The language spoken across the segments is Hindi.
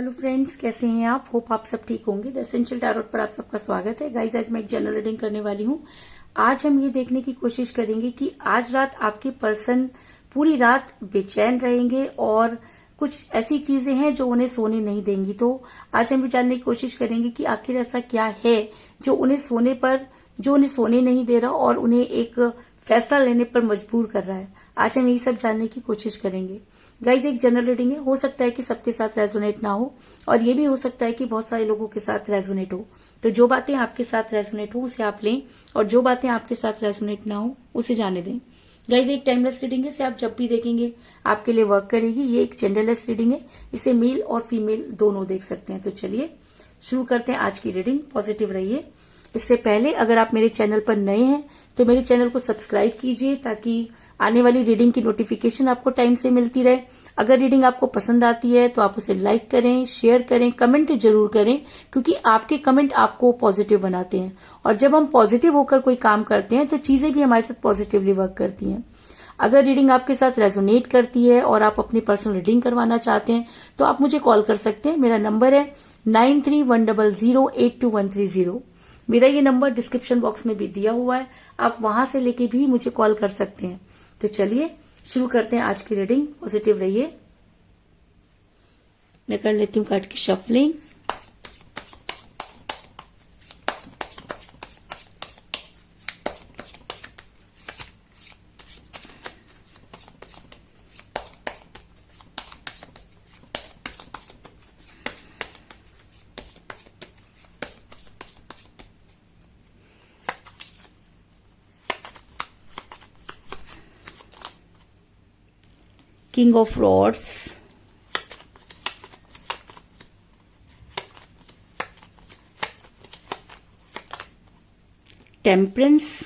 हेलो फ्रेंड्स, कैसे हैं आप? होप आप सब ठीक होंगे। द एसेंशियल टैरोट पर आप सबका स्वागत है। गाइस, आज मैं एक जनरल रीडिंग करने वाली हूँ। आज हम ये देखने की कोशिश करेंगे कि आज रात आपके पर्सन पूरी रात बेचैन रहेंगे और कुछ ऐसी चीजें हैं जो उन्हें सोने नहीं देंगी। तो आज हम ये जानने की कोशिश करेंगे कि आखिर ऐसा क्या है जो उन्हें सोने नहीं दे रहा और उन्हें एक फैसला लेने पर मजबूर कर रहा है। आज हम यही सब जानने की कोशिश करेंगे। गाइज, एक जनरल रीडिंग है, हो सकता है कि सबके साथ रेजोनेट ना हो और ये भी हो सकता है कि बहुत सारे लोगों के साथ रेजोनेट हो। तो जो बातें आपके साथ रेजोनेट हो उसे आप लें और जो बातें आपके साथ रेजोनेट ना हो उसे जाने दें। गाइज, एक टाइमलेस रीडिंग है, इसे आप जब भी देखेंगे आपके लिए वर्क करेगी। ये एक जेंडरलेस रीडिंग है, इसे मेल और फीमेल दोनों देख सकते हैं। तो चलिए शुरू करते हैं आज की रीडिंग। पॉजिटिव रहिए। इससे पहले अगर आप मेरे चैनल पर नए हैं तो मेरे चैनल को सब्सक्राइब कीजिए ताकि आने वाली रीडिंग की नोटिफिकेशन आपको टाइम से मिलती रहे। अगर रीडिंग आपको पसंद आती है तो आप उसे लाइक करें, शेयर करें, कमेंट जरूर करें, क्योंकि आपके कमेंट आपको पॉजिटिव बनाते हैं और जब हम पॉजिटिव होकर कोई काम करते हैं तो चीजें भी हमारे साथ पॉजिटिवली वर्क करती हैं। अगर रीडिंग आपके साथ रेजोनेट करती है और आप अपनी पर्सनल रीडिंग करवाना चाहते हैं तो आप मुझे कॉल कर सकते हैं। मेरा नंबर है 9310082130। मेरा ये नंबर डिस्क्रिप्शन बॉक्स में भी दिया हुआ है, आप वहां से लेके भी मुझे कॉल कर सकते हैं। तो चलिए शुरू करते हैं आज की रीडिंग। पॉजिटिव रहिए। मैं कर लेती हूँ कार्ड की shuffling. King of Swords, Temperance,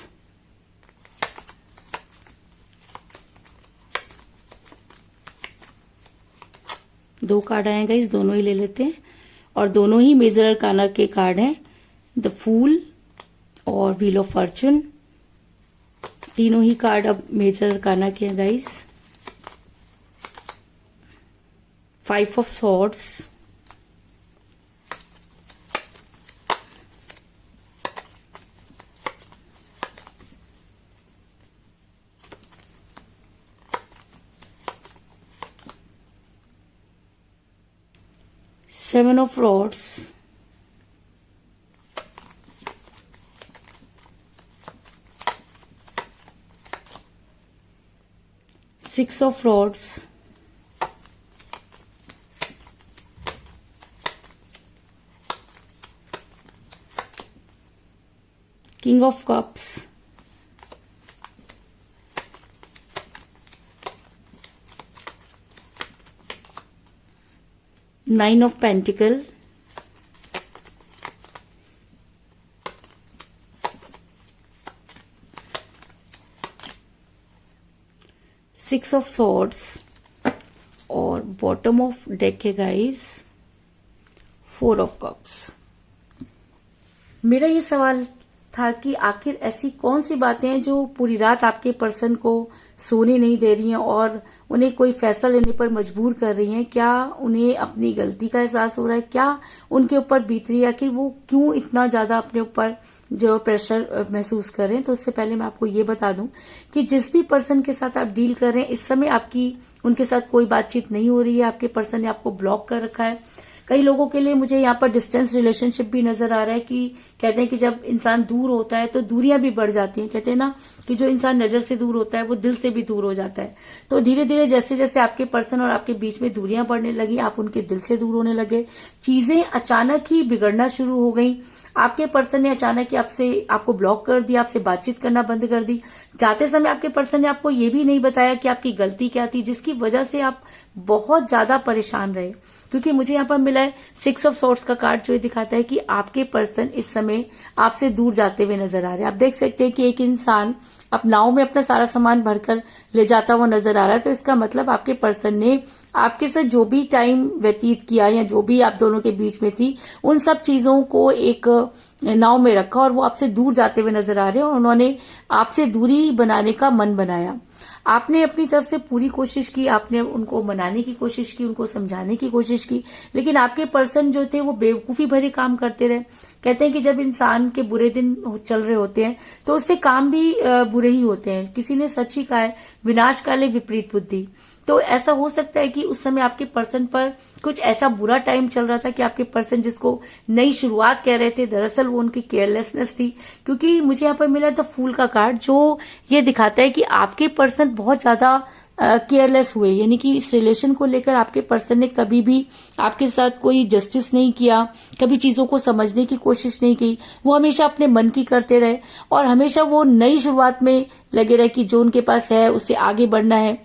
दो कार्ड आएंगे, इस दोनों ही ले लेते हैं और दोनों ही मेजर अरकाना के कार्ड हैं। द फूल और व्हील ऑफ फॉर्चून, तीनों ही कार्ड अब मेजर अरकाना के हैं guys. 5 of Swords, Seven of Rods, Six of Rods, King of Cups, Nine of Pentacles, Six of Swords और बॉटम ऑफ डेक है गाइस 4 of Cups। मेरा ये सवाल था कि आखिर ऐसी कौन सी बातें हैं जो पूरी रात आपके पर्सन को सोने नहीं दे रही हैं और उन्हें कोई फैसला लेने पर मजबूर कर रही हैं। क्या उन्हें अपनी गलती का एहसास हो रहा है? क्या उनके ऊपर बीत रही है? आखिर वो क्यों इतना ज्यादा अपने ऊपर जो प्रेशर महसूस कर रहे हैं? तो उससे पहले मैं आपको ये बता दूं कि जिस भी पर्सन के साथ आप डील कर रहे हैं इस समय आपकी उनके साथ कोई बातचीत नहीं हो रही है। आपके पर्सन ने आपको ब्लॉक कर रखा है। कई लोगों के लिए मुझे यहाँ पर डिस्टेंस रिलेशनशिप भी नजर आ रहा है कि कहते हैं कि जब इंसान दूर होता है तो दूरियां भी बढ़ जाती हैं। कहते हैं ना कि जो इंसान नजर से दूर होता है वो दिल से भी दूर हो जाता है। तो धीरे धीरे जैसे जैसे आपके पर्सन और आपके बीच में दूरियां बढ़ने लगी, आप उनके दिल से दूर होने लगे। चीजें अचानक ही बिगड़ना शुरू हो गई। आपके पर्सन ने अचानक ही आपको ब्लॉक कर दिया, आपसे बातचीत करना बंद कर दी। जाते समय आपके पर्सन ने आपको ये भी नहीं बताया कि आपकी गलती क्या थी, जिसकी वजह से आप बहुत ज्यादा परेशान रहे। क्योंकि मुझे यहाँ पर मिला है 6 of Swords का कार्ड, जो दिखाता है कि आपके पर्सन इस समय आपसे दूर जाते हुए नजर आ रहे हैं। आप देख सकते हैं कि एक इंसान अब नाव में अपना सारा सामान भरकर ले जाता हुआ नजर आ रहा है। तो इसका मतलब आपके पर्सन ने आपके साथ जो भी टाइम व्यतीत किया या जो भी आप दोनों के बीच में थी उन सब चीजों को एक नाव में रखा और वो आपसे दूर जाते हुए नजर आ रहे हैं और उन्होंने आपसे दूरी बनाने का मन बनाया। आपने अपनी तरफ से पूरी कोशिश की, आपने उनको मनाने की कोशिश की, उनको समझाने की कोशिश की, लेकिन आपके पर्सन जो थे वो बेवकूफी भरे काम करते रहे। कहते हैं कि जब इंसान के बुरे दिन चल रहे होते हैं तो उससे काम भी बुरे ही होते हैं। किसी ने सच ही कहा है, विनाश काले विपरीत बुद्धि। तो ऐसा हो सकता है कि उस समय आपके पर्सन पर कुछ ऐसा बुरा टाइम चल रहा था कि आपके पर्सन जिसको नई शुरुआत कह रहे थे, दरअसल वो उनकी केयरलेसनेस थी। क्योंकि मुझे यहाँ पर मिला था फूल का कार्ड, जो ये दिखाता है कि आपके पर्सन बहुत ज्यादा केयरलेस हुए, यानी कि इस रिलेशन को लेकर आपके पर्सन ने कभी भी आपके साथ कोई जस्टिस नहीं किया, कभी चीजों को समझने की कोशिश नहीं की। वो हमेशा अपने मन की करते रहे और हमेशा वो नई शुरुआत में लगे रहे कि जो उनके पास है उससे आगे बढ़ना है,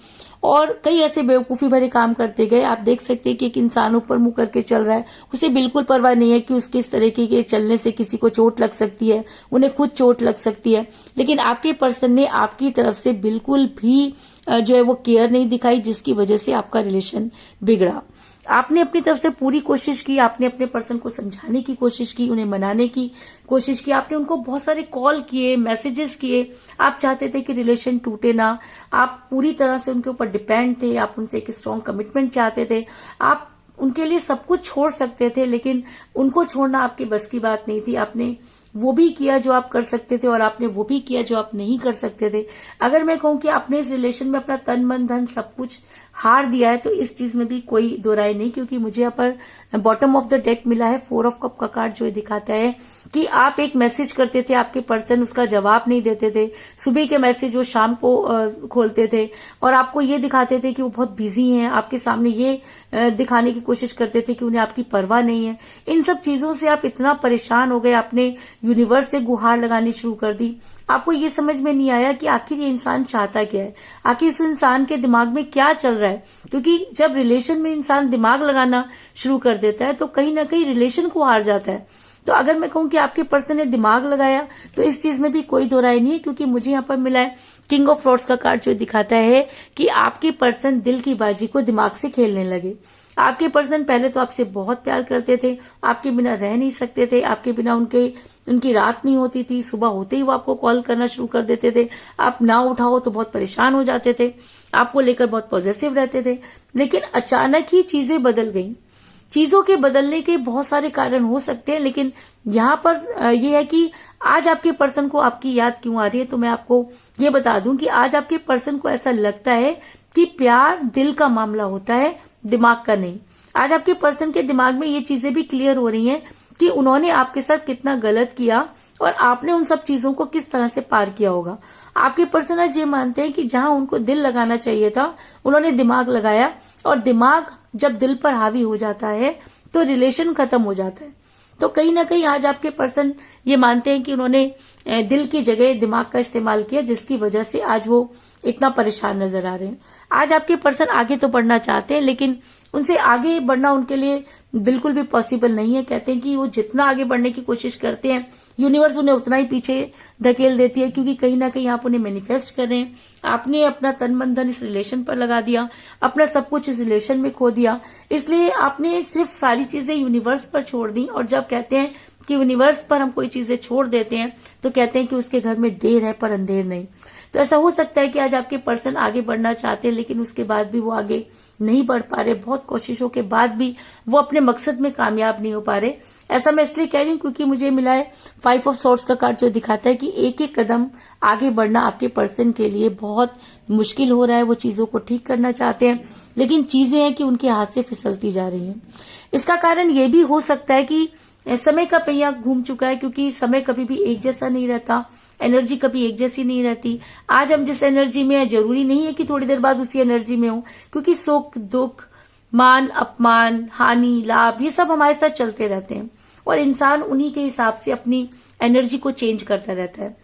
और कई ऐसे बेवकूफी भरे काम करते गए। आप देख सकते हैं कि एक इंसान ऊपर मुंह करके चल रहा है, उसे बिल्कुल परवाह नहीं है कि उसके इस तरीके के चलने से किसी को चोट लग सकती है, उन्हें खुद चोट लग सकती है। लेकिन आपके पर्सन ने आपकी तरफ से बिल्कुल भी जो है वो केयर नहीं दिखाई, जिसकी वजह से आपका रिलेशन बिगड़ा। आपने अपनी तरफ से पूरी कोशिश की, आपने अपने पर्सन को समझाने की कोशिश की, उन्हें मनाने की कोशिश की, आपने उनको बहुत सारे कॉल किए, मैसेजेस किए। आप चाहते थे कि रिलेशन टूटे ना, आप पूरी तरह से उनके ऊपर डिपेंड थे, आप उनसे एक स्ट्रॉन्ग कमिटमेंट चाहते थे, आप उनके लिए सब कुछ छोड़ सकते थे, लेकिन उनको छोड़ना आपके बस की बात नहीं थी। आपने वो भी किया जो आप कर सकते थे और आपने वो भी किया जो आप नहीं कर सकते थे। अगर मैं कहूं कि आपने इस रिलेशन में अपना तन मन धन सब कुछ हार दिया है तो इस चीज में भी कोई दो राय नहीं, क्योंकि मुझे यहाँ पर बॉटम ऑफ द डेक मिला है 4 ऑफ कप का कार्ड, जो दिखाता है कि आप एक मैसेज करते थे, आपके पर्सन उसका जवाब नहीं देते थे। सुबह के मैसेज वो शाम को खोलते थे और आपको ये दिखाते थे कि वो बहुत बिजी हैं, आपके सामने ये दिखाने की कोशिश करते थे कि उन्हें आपकी परवाह नहीं है। इन सब चीजों से आप इतना परेशान हो गए, आपने यूनिवर्स से गुहार लगानी शुरू कर दी। आपको ये समझ में नहीं आया कि आखिर ये इंसान चाहता क्या है, आखिर इस इंसान के दिमाग में क्या चल रहा है। क्योंकि जब रिलेशन में इंसान दिमाग लगाना शुरू कर देता है तो कहीं ना कहीं रिलेशन को हार जाता है। तो अगर मैं कहूं कि आपके पर्सन ने दिमाग लगाया तो इस चीज में भी कोई दो राय नहीं है, क्योंकि मुझे यहाँ पर मिला है किंग ऑफ फ्रॉड्स का कार्ड, जो दिखाता है कि आपके पर्सन दिल की बाजी को दिमाग से खेलने लगे। आपके पर्सन पहले तो आपसे बहुत प्यार करते थे, आपके बिना रह नहीं सकते थे, आपके बिना उनकी रात नहीं होती थी, सुबह होते ही वो आपको कॉल करना शुरू कर देते थे, आप ना उठाओ तो बहुत परेशान हो जाते थे, आपको लेकर बहुत पॉजिटिव रहते थे। लेकिन अचानक ही चीजें बदल गई। चीजों के बदलने के बहुत सारे कारण हो सकते हैं, लेकिन यहाँ पर यह है कि आज आपके पर्सन को आपकी याद क्यों आ रही है। तो मैं आपको ये बता दूं कि आज आपके पर्सन को ऐसा लगता है कि प्यार दिल का मामला होता है, दिमाग का नहीं। आज आपके पर्सन के दिमाग में ये चीजें भी क्लियर हो रही हैं कि उन्होंने आपके साथ कितना गलत किया और आपने उन सब चीजों को किस तरह से पार किया होगा। आपके पर्सन आज ये मानते हैं कि जहां उनको दिल लगाना चाहिए था उन्होंने दिमाग लगाया, और दिमाग जब दिल पर हावी हो जाता है तो रिलेशन खत्म हो जाता है। तो कहीं ना कहीं आज आपके पर्सन ये मानते हैं कि उन्होंने दिल की जगह दिमाग का इस्तेमाल किया, जिसकी वजह से आज वो इतना परेशान नजर आ रहे हैं। आज आपके पर्सन आगे तो बढ़ना चाहते हैं, लेकिन उनसे आगे बढ़ना उनके लिए बिल्कुल भी पॉसिबल नहीं है। कहते हैं कि वो जितना आगे बढ़ने की कोशिश करते हैं यूनिवर्स उन्हें उतना ही पीछे धकेल देती है, क्योंकि कहीं ना कहीं आप उन्हें मैनिफेस्ट कर रहे हैं। आपने अपना तन मन धन इस रिलेशन पर लगा दिया, अपना सब कुछ इस रिलेशन में खो दिया, इसलिए आपने सिर्फ सारी चीजें यूनिवर्स पर छोड़ दी। और जब कहते हैं कि यूनिवर्स पर हम कोई चीजें छोड़ देते हैं तो कहते हैं कि उसके घर में देर है पर अंधेर नहीं। तो ऐसा हो सकता है कि आज आपके पर्सन आगे बढ़ना चाहते हैं, लेकिन उसके बाद भी वो आगे नहीं बढ़ पा रहे, बहुत कोशिशों के बाद भी वो अपने मकसद में कामयाब नहीं हो पा रहे। ऐसा मैं इसलिए कह रही हूँ क्योंकि मुझे मिला है 5 ऑफ सॉर्ड्स का कार्ड, जो दिखाता है कि एक एक कदम आगे बढ़ना आपके पर्सन के लिए बहुत मुश्किल हो रहा है। वो चीजों को ठीक करना चाहते हैं, लेकिन चीजें हैं कि उनके हाथ से फिसलती जा रही हैं। इसका कारण ये भी हो सकता है कि समय का पहिया घूम चुका है, क्योंकि समय कभी भी एक जैसा नहीं रहता, एनर्जी कभी एक जैसी नहीं रहती। आज हम जिस एनर्जी में है जरूरी नहीं है कि थोड़ी देर बाद उसी एनर्जी में हो, क्योंकि सुख दुख, मान अपमान, हानि लाभ, ये सब हमारे साथ चलते रहते हैं और इंसान उन्हीं के हिसाब से अपनी एनर्जी को चेंज करता रहता है।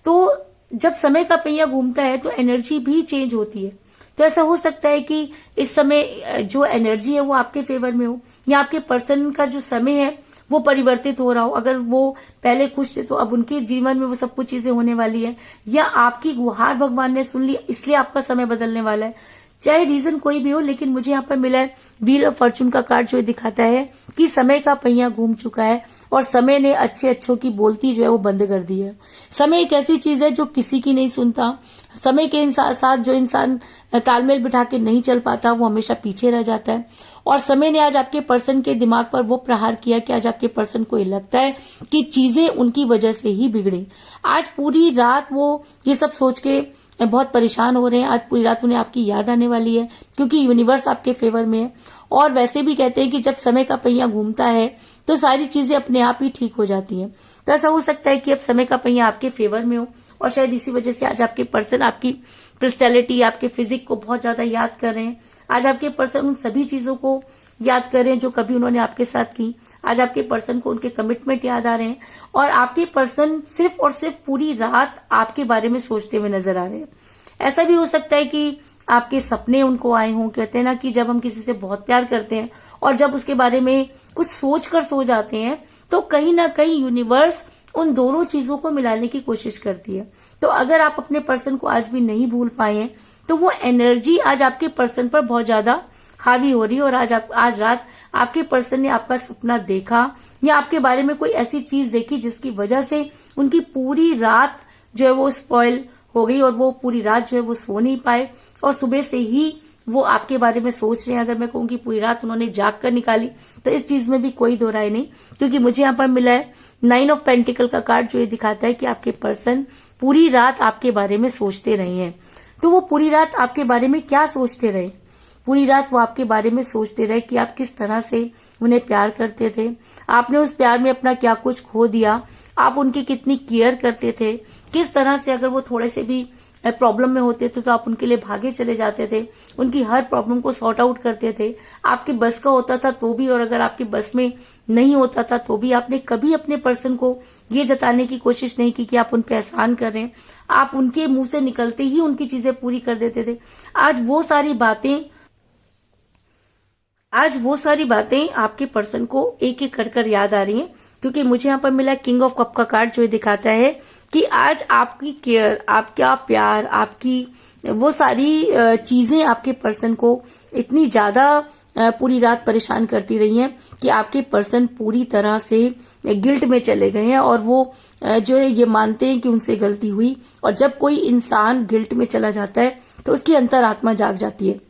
तो जब समय का पहिया घूमता है तो एनर्जी भी चेंज होती है। तो ऐसा हो सकता है कि इस समय जो एनर्जी है वो आपके फेवर में हो, या आपके पर्सन का जो समय है वो परिवर्तित हो रहा हो। अगर वो पहले खुश थे तो अब उनके जीवन में वो सब कुछ चीजें होने वाली है, या आपकी गुहार भगवान ने सुन ली इसलिए आपका समय बदलने वाला है। चाहे रीजन कोई भी हो, लेकिन मुझे यहाँ पर मिला है व्हील ऑफ फॉर्चून का कार्ड, जो दिखाता है कि समय का पहिया घूम चुका है और समय ने अच्छे अच्छों की बोलती जो है वो बंद कर दी है। समय एक ऐसी चीज है जो किसी की नहीं सुनता। समय के साथ जो इंसान तालमेल बिठा के नहीं चल पाता वो हमेशा पीछे रह जाता है। और समय ने आज आपके पर्सन के दिमाग पर वो प्रहार किया कि आज आपके पर्सन को ये लगता है कि चीजें उनकी वजह से ही बिगड़ी। आज पूरी रात वो ये सब सोच के बहुत परेशान हो रहे हैं। आज पूरी रात उन्हें आपकी याद आने वाली है, क्योंकि यूनिवर्स आपके फेवर में है। और वैसे भी कहते हैं कि जब समय का पहिया घूमता है तो सारी चीजें अपने आप ही ठीक हो जाती हैं। तो ऐसा हो सकता है कि अब समय का पहिया आपके फेवर में हो और शायद इसी वजह से आज आपके पर्सन आपकी पर्सनैलिटी, आपके फिजिक को बहुत ज्यादा याद कर रहे हैं। आज आपके पर्सन उन सभी चीजों को याद कर रहे हैं जो कभी उन्होंने आपके साथ की। आज आपके पर्सन को उनके कमिटमेंट याद आ रहे हैं और आपके पर्सन सिर्फ और सिर्फ पूरी रात आपके बारे में सोचते हुए नजर आ रहे हैं। ऐसा भी हो सकता है कि आपके सपने उनको आए हों। कहते हैं ना कि जब हम किसी से बहुत प्यार करते हैं और जब उसके बारे में कुछ सोच कर सो जाते हैं तो कहीं ना कहीं यूनिवर्स उन दोनों चीजों को मिलाने की कोशिश करती है। तो अगर आप अपने पर्सन को आज भी नहीं भूल पाए हैं तो वो एनर्जी आज आपके पर्सन पर बहुत ज्यादा हावी हो रही है। और आज रात आपके पर्सन ने आपका सपना देखा या आपके बारे में कोई ऐसी चीज देखी जिसकी वजह से उनकी पूरी रात जो है वो स्पॉइल हो गई और वो पूरी रात जो है वो सो नहीं पाए और सुबह से ही वो आपके बारे में सोच रहे हैं। अगर मैं कहूँ कि पूरी रात उन्होंने जाग कर निकाली तो इस चीज में भी कोई दो राय नहीं, क्योंकि मुझे यहाँ पर मिला है 9 ऑफ पेंटिकल का कार्ड, जो ये दिखाता है कि आपके पर्सन पूरी रात आपके बारे में सोचते रहे हैं। तो वो पूरी रात आपके बारे में क्या सोचते रहे? पूरी रात वो आपके बारे में सोचते रहे कि आप किस तरह से उन्हें प्यार करते थे, आपने उस प्यार में अपना क्या कुछ खो दिया, आप उनकी कितनी केयर करते थे, किस तरह से अगर वो थोड़े से भी प्रॉब्लम में होते थे तो आप उनके लिए भागे चले जाते थे, उनकी हर प्रॉब्लम को सॉर्ट आउट करते थे। आपके बस का होता था तो भी, और अगर आपके बस में नहीं होता था तो भी आपने कभी अपने पर्सन को ये जताने की कोशिश नहीं की कि आप उन पे एहसान कर रहे हैं। आप उनके मुंह से निकलते ही उनकी चीजें पूरी कर देते थे। आज वो सारी बातें आपके पर्सन को एक एक कर याद आ रही हैं, क्योंकि मुझे यहाँ पर मिला किंग ऑफ कप का कार्ड, जो दिखाता है कि आज आपकी केयर, आपका प्यार, आपकी वो सारी चीजें आपके पर्सन को इतनी ज्यादा पूरी रात परेशान करती रही हैं कि आपके पर्सन पूरी तरह से गिल्ट में चले गए हैं और वो जो है ये मानते हैं कि उनसे गलती हुई। और जब कोई इंसान गिल्ट में चला जाता है तो उसकी अंतरात्मा जाग जाती है।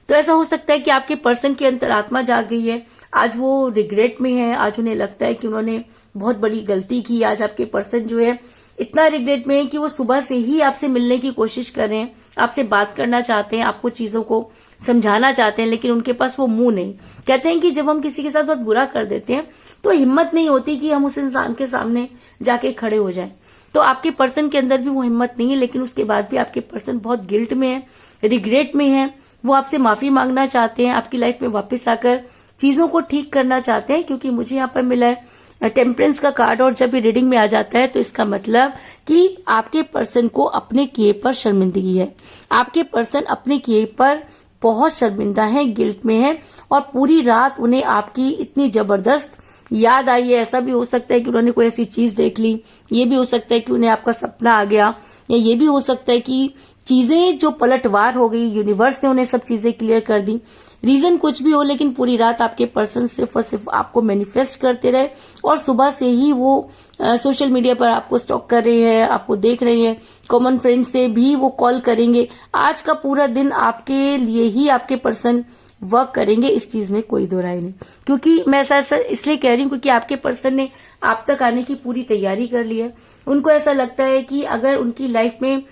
तो ऐसा हो सकता है कि आपके पर्सन की अंतरात्मा जाग गई है, आज वो रिग्रेट में है, आज उन्हें लगता है कि उन्होंने बहुत बड़ी गलती की। आज आपके पर्सन जो है इतना रिग्रेट में है कि वो सुबह से ही आपसे मिलने की कोशिश कर रहे हैं, आपसे बात करना चाहते हैं, आपको चीजों को समझाना चाहते हैं, लेकिन उनके पास वो मुंह नहीं। कहते हैं कि जब हम किसी के साथ बहुत बुरा कर देते हैं तो हिम्मत नहीं होती कि हम उस इंसान के सामने जाके खड़े हो जाएं। तो आपके पर्सन के अंदर भी वो हिम्मत नहीं है, लेकिन उसके बाद भी आपके पर्सन बहुत गिल्ट में है, रिग्रेट में है। वो आपसे माफी मांगना चाहते हैं, आपकी लाइफ में वापस आकर चीजों को ठीक करना चाहते हैं। क्योंकि मुझे यहाँ पर मिला है टेम्परेंस का कार्ड, और जब ये रीडिंग में आ जाता है तो इसका मतलब कि आपके पर्सन को अपने किए पर शर्मिंदगी है। आपके पर्सन अपने किए पर बहुत शर्मिंदा है, गिल्ट में है, और पूरी रात उन्हें आपकी इतनी जबरदस्त याद आई है। ऐसा भी हो सकता है कि उन्होंने कोई ऐसी चीज देख ली, ये भी हो सकता है कि उन्हें आपका सपना आ गया, या ये भी हो सकता है कि चीजें जो पलटवार हो गई, यूनिवर्स ने उन्हें सब चीजें क्लियर कर दी। रीजन कुछ भी हो, लेकिन पूरी रात आपके पर्सन सिर्फ और सिर्फ आपको मैनिफेस्ट करते रहे और सुबह से ही वो सोशल मीडिया पर आपको स्टॉक कर रहे हैं, आपको देख रहे हैं, कॉमन फ्रेंड से भी वो कॉल करेंगे। आज का पूरा दिन आपके लिए ही आपके पर्सन वर्क करेंगे, इस चीज में कोई दो राय नहीं। क्योंकि मैं ऐसा इसलिए कह रही हूँ क्योंकि आपके पर्सन ने आप तक आने की पूरी तैयारी कर ली है। उनको ऐसा लगता है कि अगर उनकी लाइफ में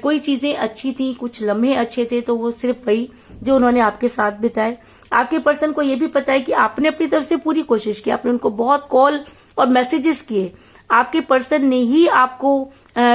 कोई चीजें अच्छी थी, कुछ लम्हे अच्छे थे, तो वो सिर्फ वही जो उन्होंने आपके साथ बिताए। आपके पर्सन को ये भी पता है कि आपने अपनी तरफ से पूरी कोशिश की, आपने उनको बहुत कॉल और मैसेजेस किए, आपके पर्सन ने ही आपको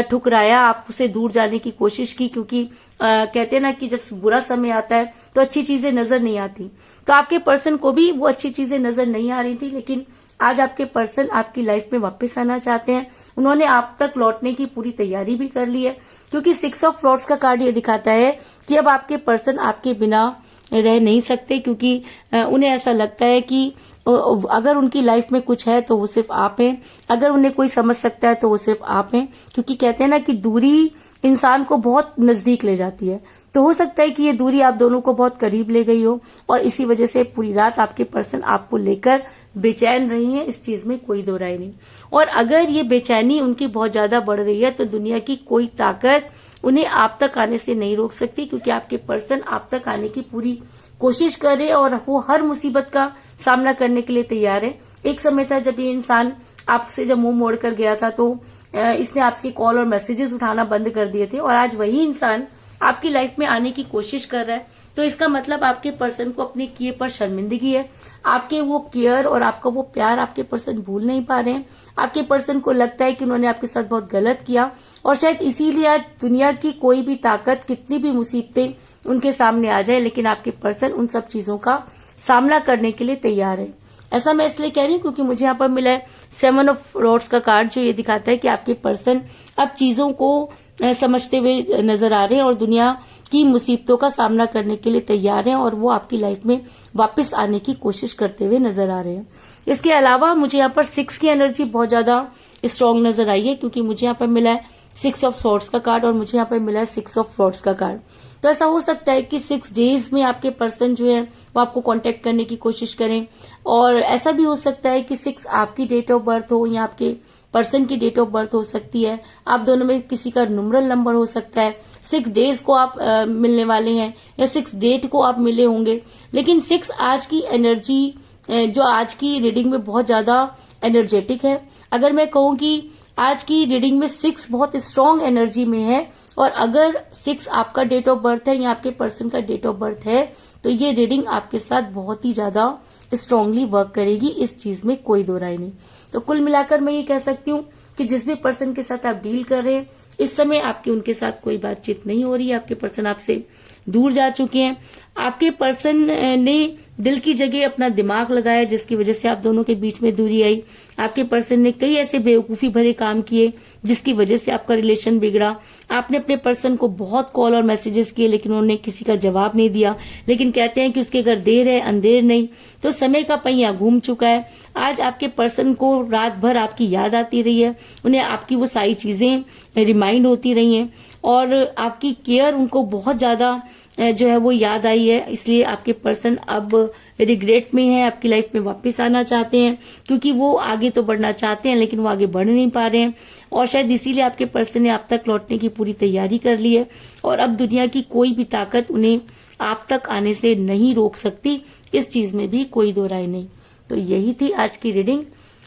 ठुकराया, आपसे दूर जाने की कोशिश की। क्योंकि कहते हैं ना कि जब बुरा समय आता है तो अच्छी चीजें नजर नहीं आती, तो आपके पर्सन को भी वो अच्छी चीजें नजर नहीं आ रही थी। लेकिन आज आपके पर्सन आपकी लाइफ में वापस आना चाहते हैं, उन्होंने आप तक लौटने की पूरी तैयारी भी कर ली है। क्योंकि 6 ऑफ फ्लॉट्स का कार्ड ये दिखाता है कि अब आपके पर्सन आपके बिना रह नहीं सकते, क्योंकि उन्हें ऐसा लगता है कि अगर उनकी लाइफ में कुछ है तो वो सिर्फ आप हैं, अगर उन्हें कोई समझ सकता है तो वो सिर्फ आप हैं। क्योंकि कहते हैं ना कि दूरी इंसान को बहुत नजदीक ले जाती है। तो हो सकता है कि ये दूरी आप दोनों को बहुत करीब ले गई हो और इसी वजह से पूरी रात आपके पर्सन आपको लेकर बेचैन रही हैं, इस चीज में कोई दो राय नहीं। और अगर ये बेचैनी उनकी बहुत ज्यादा बढ़ रही है तो दुनिया की कोई ताकत उन्हें आप तक आने से नहीं रोक सकती, क्योंकि आपके पर्सन आप तक आने की पूरी कोशिश कर रहे हैं और वो हर मुसीबत का सामना करने के लिए तैयार है। एक समय था जब ये इंसान आपसे जब मुंह मोड़ कर गया था तो इसने आपके कॉल और मैसेजेस उठाना बंद कर दिए थे, और आज वही इंसान आपकी लाइफ में आने की कोशिश कर रहा है। तो इसका मतलब आपके पर्सन को अपने किए पर शर्मिंदगी है। आपके वो केयर और आपका वो प्यार आपके पर्सन भूल नहीं पा रहे हैं। आपके पर्सन को लगता है कि उन्होंने आपके साथ बहुत गलत किया, और शायद इसीलिए आज दुनिया की कोई भी ताकत, कितनी भी मुसीबतें उनके सामने आ जाए, लेकिन आपके पर्सन उन सब चीजों का सामना करने के लिए तैयार है। ऐसा मैं इसलिए कह रही हूँ क्योंकि मुझे यहाँ पर मिला है 7 ऑफ रोड्स का कार्ड, जो ये दिखाता है कि आपके पर्सन अब चीजों को समझते हुए नजर आ रहे हैं और दुनिया की मुसीबतों का सामना करने के लिए तैयार हैं, और वो आपकी लाइफ में वापस आने की कोशिश करते हुए नजर आ रहे हैं। इसके अलावा मुझे यहाँ पर 6 की एनर्जी बहुत ज्यादा स्ट्रांग नजर आई है, क्योंकि मुझे यहाँ पर मिला है 6 ऑफ सॉर्ड्स का कार्ड और मुझे यहाँ पर मिला है 6 ऑफ रोड्स का कार्ड। तो ऐसा हो सकता है कि 6 डेज में आपके पर्सन जो है वो आपको कांटेक्ट करने की कोशिश करें, और ऐसा भी हो सकता है कि 6 आपकी डेट ऑफ बर्थ हो या आपके पर्सन की डेट ऑफ बर्थ हो सकती है। आप दोनों में किसी का न्यूमरल नंबर हो सकता है। 6 डेज को आप मिलने वाले हैं या 6 डेट को आप मिले होंगे। लेकिन 6 आज की एनर्जी जो आज की रीडिंग में बहुत ज्यादा एनर्जेटिक है। अगर मैं कहूँ कि आज की रीडिंग में 6 बहुत स्ट्रांग एनर्जी में है, और अगर 6 आपका डेट ऑफ बर्थ है या आपके पर्सन का डेट ऑफ बर्थ है तो ये रीडिंग आपके साथ बहुत ही ज्यादा स्ट्रांगली वर्क करेगी, इस चीज में कोई दो राय नहीं। तो कुल मिलाकर मैं ये कह सकती हूँ कि जिस भी पर्सन के साथ आप डील कर रहे हैं इस समय आपकी उनके साथ कोई बातचीत नहीं हो रही है। आपके पर्सन आपसे दूर जा चुके हैं। आपके पर्सन ने दिल की जगह अपना दिमाग लगाया, जिसकी वजह से आप दोनों के बीच में दूरी आई। आपके पर्सन ने कई ऐसे बेवकूफी भरे काम किए जिसकी वजह से आपका रिलेशन बिगड़ा। आपने अपने पर्सन को बहुत कॉल और मैसेजेस किए, लेकिन उन्होंने किसी का जवाब नहीं दिया। लेकिन कहते हैं कि उसके घर देर है अंधेर नहीं, तो समय का पहिया घूम चुका है। आज आपके पर्सन को रात भर आपकी याद आती रही है, उन्हें आपकी वो सारी चीजें रिमाइंड होती रही हैं, और आपकी केयर उनको बहुत ज्यादा जो है वो याद आई है। इसलिए आपके पर्सन अब रिग्रेट में है, आपकी लाइफ में वापस आना चाहते हैं, क्योंकि वो आगे तो बढ़ना चाहते हैं लेकिन वो आगे बढ़ नहीं पा रहे हैं, और शायद इसीलिए आपके पर्सन ने आप तक लौटने की पूरी तैयारी कर ली है, और अब दुनिया की कोई भी ताकत उन्हें आप तक आने से नहीं रोक सकती, इस चीज में भी कोई दो राय नहीं। तो यही थी आज की रीडिंग।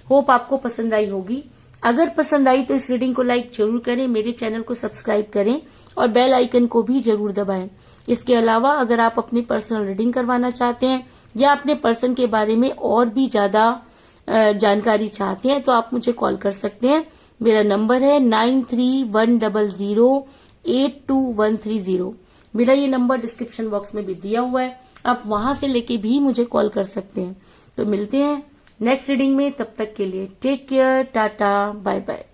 होप आपको पसंद आई होगी। अगर पसंद आई तो इस रीडिंग को लाइक जरूर करें, मेरे चैनल को सब्सक्राइब करें और बेल आइकन को भी जरूर दबाएं। इसके अलावा अगर आप अपनी पर्सनल रीडिंग करवाना चाहते हैं या अपने पर्सन के बारे में और भी ज्यादा जानकारी चाहते हैं तो आप मुझे कॉल कर सकते हैं। मेरा नंबर है 9310082130। मेरा ये नंबर डिस्क्रिप्शन बॉक्स में भी दिया हुआ है, आप वहां से लेके भी मुझे कॉल कर सकते हैं। तो मिलते हैं नेक्स्ट रीडिंग में, तब तक के लिए take care, tata, bye bye.